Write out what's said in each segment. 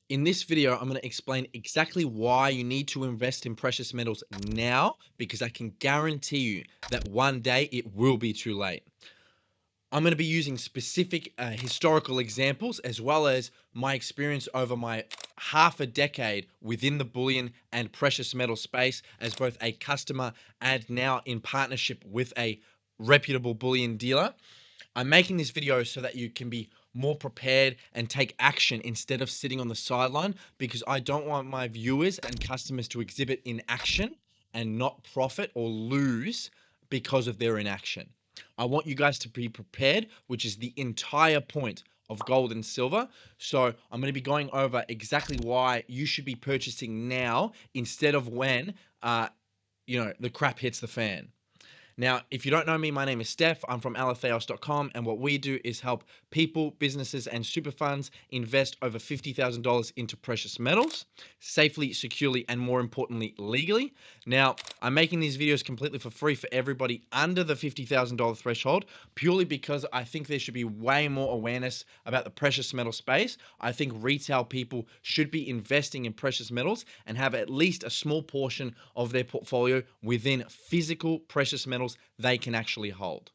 In this video, I'm going to explain exactly why you need to invest in precious metals now, because I can guarantee you that one day it will be too late. I'm going to be using specific historical examples as well as my experience over my half a decade within the bullion and precious metal space as both a customer and now in partnership with a reputable bullion dealer. I'm making this video so that you can be more prepared and take action instead of sitting on the sideline, because I don't want my viewers and customers to exhibit inaction and not profit or lose because of their inaction. I want you guys to be prepared, which is the entire point of gold and silver. So I'm going to be going over exactly why you should be purchasing now instead of when the crap hits the fan. Now, if you don't know me, my name is Steph. I'm from alatheos.com, and what we do is help people, businesses, and super funds invest over $50,000 into precious metals safely, securely, and more importantly, legally. Now, I'm making these videos completely for free for everybody under the $50,000 threshold, purely because I think there should be way more awareness about the precious metal space. I think retail people should be investing in precious metals and have at least a small portion of their portfolio within physical precious metals they can actually hold.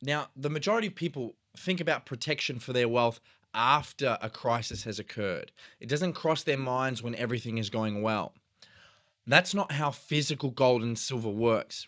Now, the majority of people think about protection for their wealth after a crisis has occurred. It doesn't cross their minds when everything is going well. That's not how physical gold and silver works.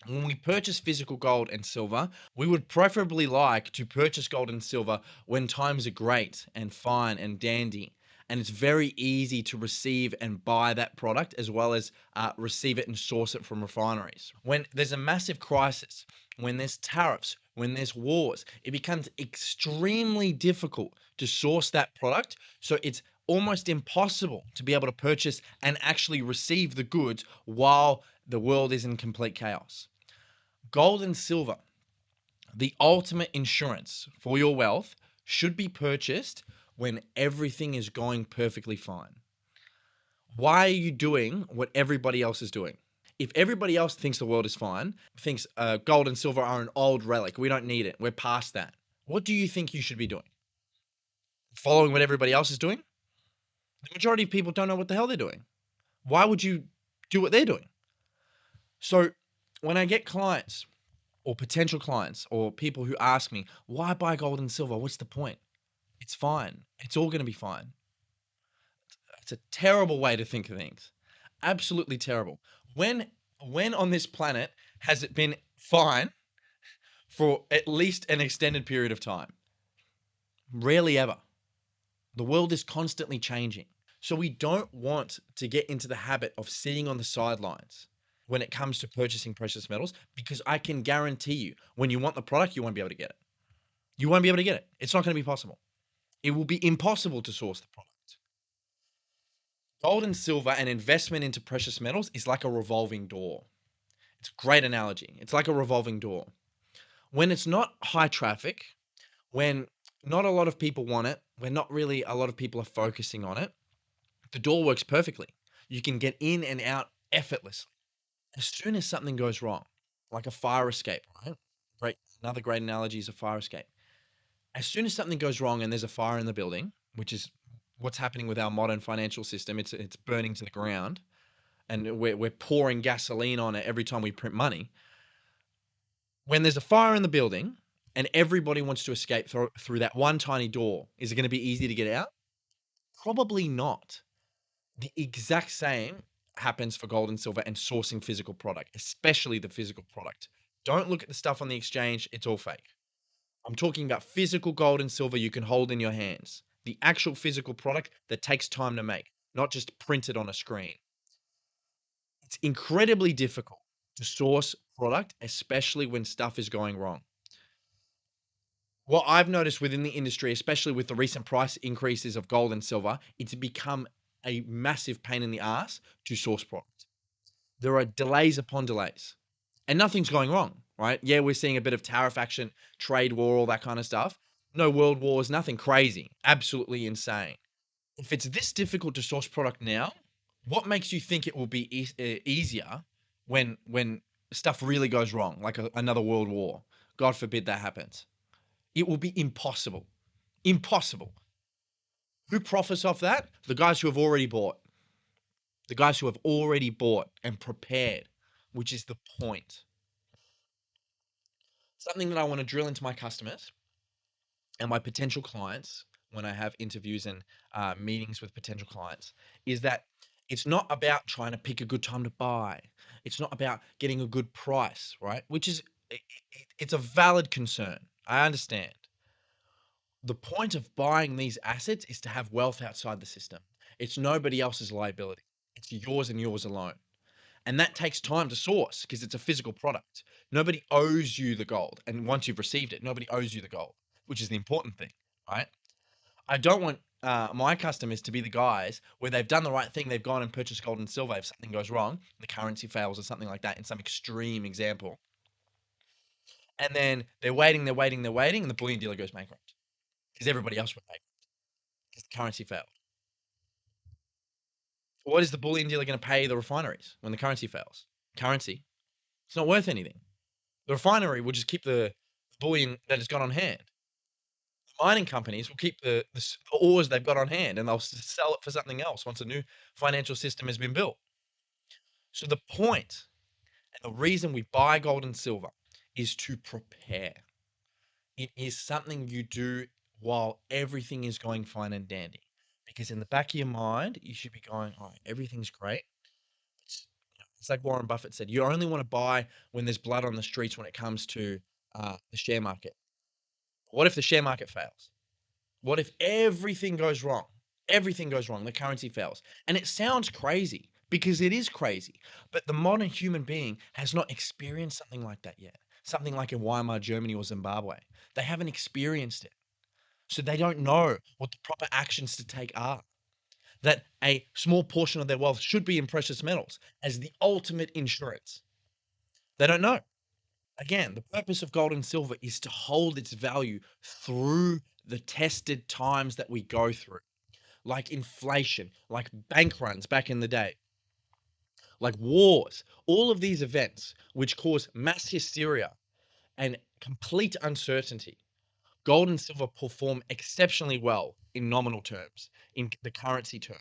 When we purchase physical gold and silver, we would preferably like to purchase gold and silver when times are great and fine and dandy. And it's very easy to receive and buy that product as well as receive it and source it from refineries. When there's a massive crisis, when there's tariffs, when there's wars, it becomes extremely difficult to source that product. So it's almost impossible to be able to purchase and actually receive the goods while the world is in complete chaos. Gold and silver, the ultimate insurance for your wealth, should be purchased when everything is going perfectly fine. Why are you doing what everybody else is doing? If everybody else thinks the world is fine, thinks gold and silver are an old relic, we don't need it, we're past that, what do you think you should be doing? Following what everybody else is doing? The majority of people don't know what the hell they're doing. Why would you do what they're doing? So when I get clients or potential clients or people who ask me, why buy gold and silver? What's the point? It's fine. It's all going to be fine. It's a terrible way to think of things. Absolutely terrible. When when on this planet has it been fine for at least an extended period of time? Rarely ever. The world is constantly changing. So we don't want to get into the habit of sitting on the sidelines when it comes to purchasing precious metals, because I can guarantee you, when you want the product, you won't be able to get it. You won't be able to get it. It's not going to be possible. It will be impossible to source the product. Gold and silver and investment into precious metals is like a revolving door. It's a great analogy. It's like a revolving door. When it's not high traffic, when not a lot of people want it, when not really a lot of people are focusing on it, the door works perfectly. You can get in and out effortlessly. As soon as something goes wrong, like a fire escape, right? Great. Another great analogy is a fire escape. As soon as something goes wrong and there's a fire in the building, which is what's happening with our modern financial system, it's burning to the ground, and we're pouring gasoline on it every time we print money. When there's a fire in the building and everybody wants to escape through that one tiny door, is it going to be easy to get out? Probably not. The exact same happens for gold and silver and sourcing physical product, especially the physical product. Don't look at the stuff on the exchange, it's all fake. I'm talking about physical gold and silver you can hold in your hands. The actual physical product that takes time to make, not just printed on a screen. It's incredibly difficult to source product, especially when stuff is going wrong. What I've noticed within the industry, especially with the recent price increases of gold and silver, it's become a massive pain in the ass to source product. There are delays upon delays, and nothing's going wrong, right? Yeah, we're seeing a bit of tariff action, trade war, all that kind of stuff. No world wars, nothing crazy, absolutely insane. If it's this difficult to source product now, what makes you think it will be easier when stuff really goes wrong, like another world war? God forbid that happens. It will be impossible. Impossible. Who profits off that? The guys who have already bought. The guys who have already bought and prepared, which is the point. Something that I want to drill into my customers and my potential clients when I have interviews and meetings with potential clients is that it's not about trying to pick a good time to buy. It's not about getting a good price, right? Which is it's a valid concern. I understand. The point of buying these assets is to have wealth outside the system. It's nobody else's liability. It's yours and yours alone. And that takes time to source because it's a physical product. Nobody owes you the gold. And once you've received it, nobody owes you the gold, which is the important thing, right? I don't want my customers to be the guys where they've done the right thing. They've gone and purchased gold and silver. If something goes wrong, the currency fails or something like that in some extreme example. And then they're waiting, and the bullion dealer goes bankrupt because everybody else went bankrupt because the currency failed. What is the bullion dealer going to pay the refineries when the currency fails? Currency. It's not worth anything. The refinery will just keep the bullion that it's got on hand. The mining companies will keep the ores they've got on hand and they'll sell it for something else once a new financial system has been built. So the point and the reason we buy gold and silver is to prepare. It is something you do while everything is going fine and dandy. Because in the back of your mind, you should be going, all right, everything's great. It's like Warren Buffett said, you only want to buy when there's blood on the streets when it comes to the share market. What if the share market fails? What if everything goes wrong? Everything goes wrong. The currency fails. And it sounds crazy because it is crazy. But the modern human being has not experienced something like that yet. Something like in Weimar, Germany or Zimbabwe. They haven't experienced it. So they don't know what the proper actions to take are. That a small portion of their wealth should be in precious metals as the ultimate insurance. They don't know. Again, the purpose of gold and silver is to hold its value through the tested times that we go through, like inflation, like bank runs back in the day, like wars, all of these events which cause mass hysteria and complete uncertainty. Gold and silver perform exceptionally well in nominal terms, in the currency terms.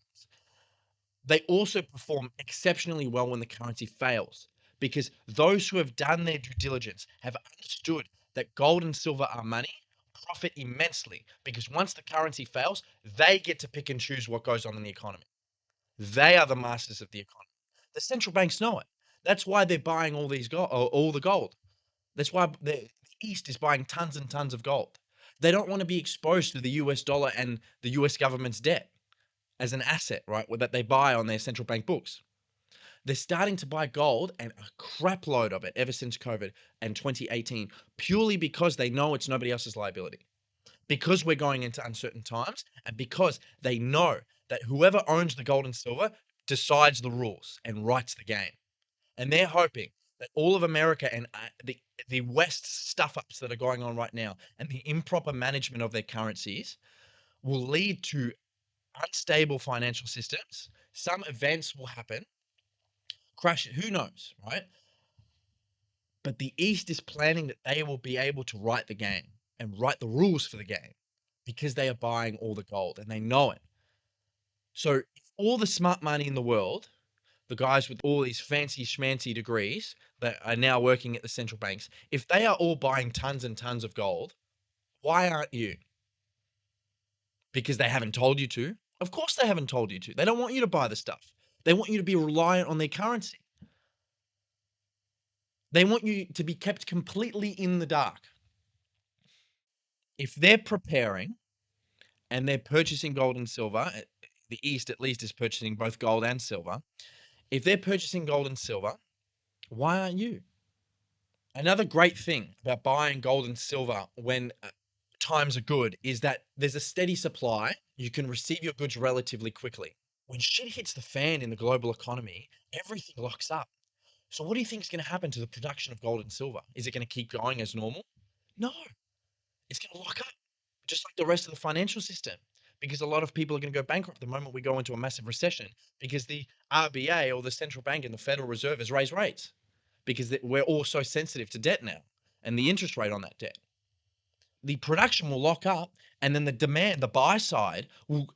They also perform exceptionally well when the currency fails because those who have done their due diligence have understood that gold and silver are money, profit immensely because once the currency fails, they get to pick and choose what goes on in the economy. They are the masters of the economy. The central banks know it. That's why they're buying all these gold, all the gold. That's why the East is buying tons and tons of gold. They don't want to be exposed to the US dollar and the US government's debt as an asset, right? That they buy on their central bank books. They're starting to buy gold and a crap load of it ever since COVID and 2018, purely because they know it's nobody else's liability. Because we're going into uncertain times and because they know that whoever owns the gold and silver decides the rules and writes the game. And they're hoping that all of America and the West stuff ups that are going on right now and the improper management of their currencies will lead to unstable financial systems. Some events will happen, crash it, who knows, right? But the East is planning that they will be able to write the game and write the rules for the game because they are buying all the gold and they know it. So if all the smart money in the world, the guys with all these fancy schmancy degrees that are now working at the central banks, if they are all buying tons and tons of gold, why aren't you? Because they haven't told you to? Of course they haven't told you to. They don't want you to buy the stuff. They want you to be reliant on their currency. They want you to be kept completely in the dark. If they're preparing and they're purchasing gold and silver, the East at least is purchasing both gold and silver. If they're purchasing gold and silver, why aren't you? Another great thing about buying gold and silver when times are good is that there's a steady supply. You can receive your goods relatively quickly. When shit hits the fan in the global economy, everything locks up. So what do you think is going to happen to the production of gold and silver? Is it going to keep going as normal? No, it's going to lock up, just like the rest of the financial system. Because a lot of people are going to go bankrupt the moment we go into a massive recession because the RBA or the central bank and the Federal Reserve has raised rates because we're all so sensitive to debt now and the interest rate on that debt. The production will lock up and then the demand, the buy side will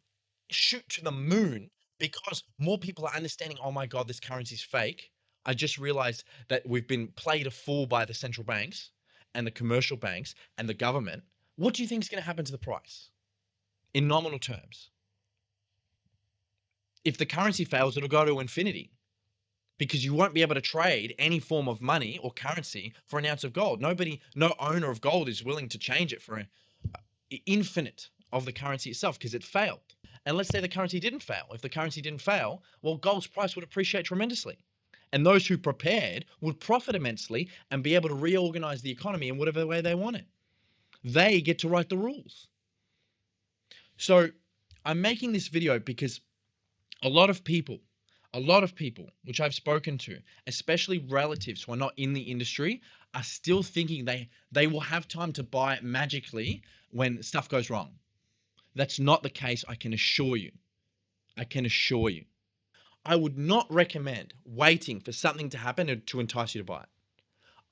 shoot to the moon because more people are understanding, oh my God, this currency's fake. I just realized that we've been played a fool by the central banks and the commercial banks and the government. What do you think is going to happen to the price in nominal terms? If the currency fails, it'll go to infinity because you won't be able to trade any form of money or currency for an ounce of gold. No owner of gold is willing to change it for an infinite of the currency itself because it failed. And let's say the currency didn't fail. If the currency didn't fail, well, gold's price would appreciate tremendously. And those who prepared would profit immensely and be able to reorganize the economy in whatever way they want it. They get to write the rules. So I'm making this video because a lot of people, which I've spoken to, especially relatives who are not in the industry, are still thinking they will have time to buy it magically when stuff goes wrong. That's not the case, I can assure you. I can assure you. I would not recommend waiting for something to happen to entice you to buy it.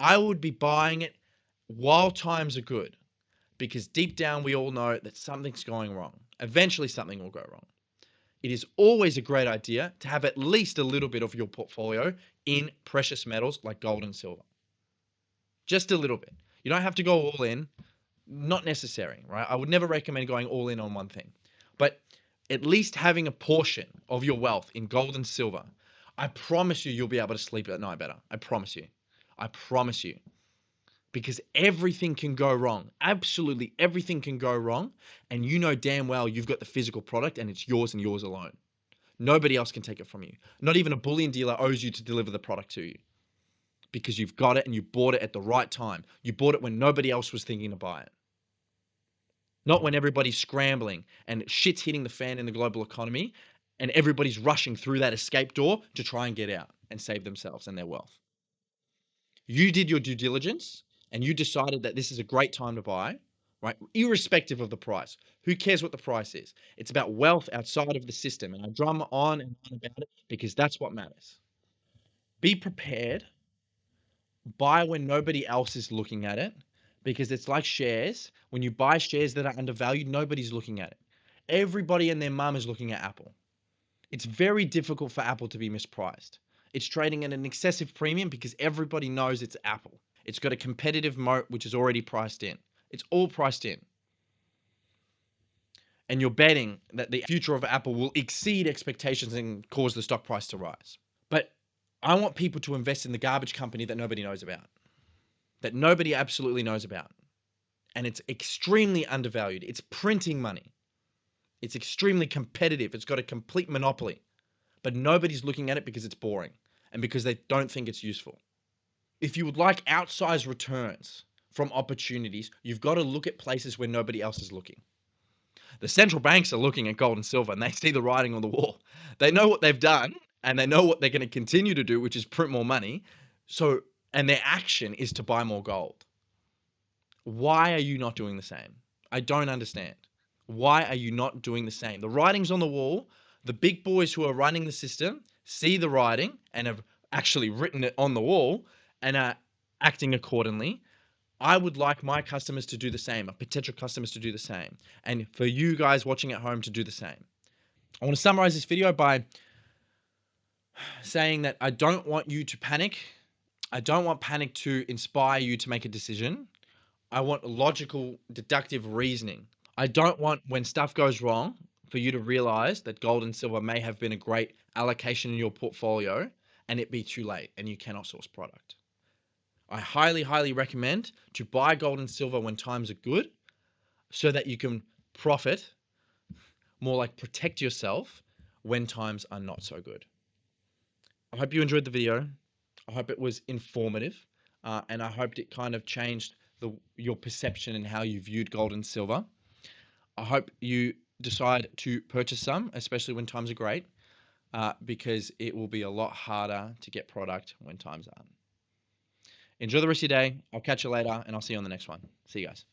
I would be buying it while times are good because deep down we all know that something's going wrong. Eventually something will go wrong. It is always a great idea to have at least a little bit of your portfolio in precious metals like gold and silver. Just a little bit. You don't have to go all in. Not necessary, right? I would never recommend going all in on one thing. But at least having a portion of your wealth in gold and silver, I promise you'll be able to sleep at night better. I promise you. I promise you. Because everything can go wrong. Absolutely everything can go wrong. And you know damn well you've got the physical product and it's yours and yours alone. Nobody else can take it from you. Not even a bullion dealer owes you to deliver the product to you. Because you've got it and you bought it at the right time. You bought it when nobody else was thinking to buy it. Not when everybody's scrambling and shit's hitting the fan in the global economy and everybody's rushing through that escape door to try and get out and save themselves and their wealth. You did your due diligence and you decided that this is a great time to buy, right? Irrespective of the price. Who cares what the price is? It's about wealth outside of the system. And I drum on and on about it because that's what matters. Be prepared. Buy when nobody else is looking at it because it's like shares. When you buy shares that are undervalued, nobody's looking at it. Everybody and their mum is looking at Apple. It's very difficult for Apple to be mispriced. It's trading at an excessive premium because everybody knows it's Apple. It's got a competitive moat which is already priced in. It's all priced in. And you're betting that the future of Apple will exceed expectations and cause the stock price to rise. But I want people to invest in the garbage company that nobody knows about. That nobody absolutely knows about. And it's extremely undervalued. It's printing money. It's extremely competitive. It's got a complete monopoly. But nobody's looking at it because it's boring and because they don't think it's useful. If you would like outsized returns from opportunities, you've got to look at places where nobody else is looking. The central banks are looking at gold and silver and they see the writing on the wall. They know what they've done and they know what they're going to continue to do, which is print more money. And their action is to buy more gold. Why are you not doing the same? I don't understand. Why are you not doing the same? The writing's on the wall. The big boys who are running the system see the writing and have actually written it on the wall and are acting accordingly. I would like my customers to do the same, or potential customers to do the same, and for you guys watching at home to do the same. I want to summarize this video by saying that I don't want you to panic. I don't want panic to inspire you to make a decision. I want logical, deductive reasoning. I don't want when stuff goes wrong for you to realize that gold and silver may have been a great allocation in your portfolio and it be too late and you cannot source product. I highly, highly recommend to buy gold and silver when times are good so that you can profit, more like protect yourself when times are not so good. I hope you enjoyed the video. I hope it was informative and I hoped it kind of changed your perception and how you viewed gold and silver. I hope you decide to purchase some, especially when times are great, because it will be a lot harder to get product when times aren't. Enjoy the rest of your day. I'll catch you later and I'll see you on the next one. See you guys.